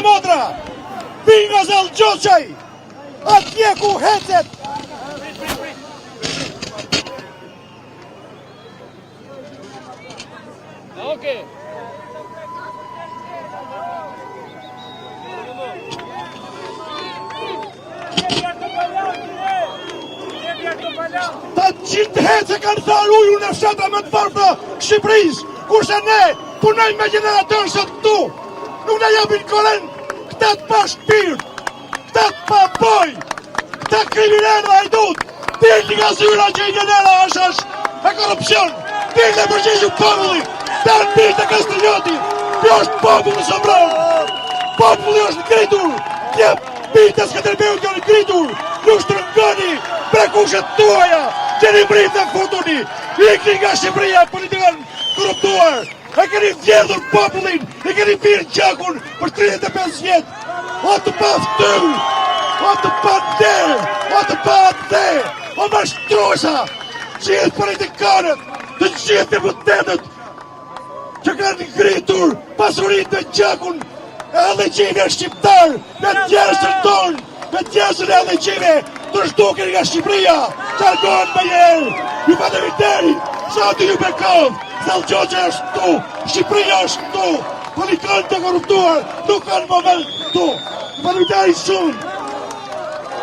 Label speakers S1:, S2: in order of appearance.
S1: dhe motra, vinë nga Zellë Gjoqaj, atje ku hecet.
S2: Okay.
S1: Ta gjithë hecë kanë tharë uju në fshatra më të varfra Shqipërisë, kurse ne punojmë me generatorë sot këtu. Nuk na japin korrent, këta të pa shpirt, këta të pa boj, këta kriminalë hajdut. Dilni nga zyra që i genera është e korrupsion. Dilni e përgjigju populli, ta në mirë të Kastrioti. Kjo është populli sovran. Populli është ngritur, tje bitë Skënderbeut janë ngritur. Nuk shtrëngoni prekushet tuaja, që një mrit e futuni, ikni nga Shqipëria politikan korruptuar, e keni vjedhur popullin, e keni pirë gjakun për 35 vjetë, o të pa ftyr, o të pa der, o të pa dhe, o mashtruesa, gjithë politikanët, të gjithë deputetët, që kanë ngritur pasurit me gjakun e legjime shqiptar, me djersën tonë, me djersën e legjime, të shtuken nga Shqipëria, qarkohen me jerë, ju faleminderit, sa të ju bekov, Zellë Gjoqaj është këtu, Shqipëria është këtu, politikanët të korruptuar, nuk kanë moment këtu, ju faleminderit shumë.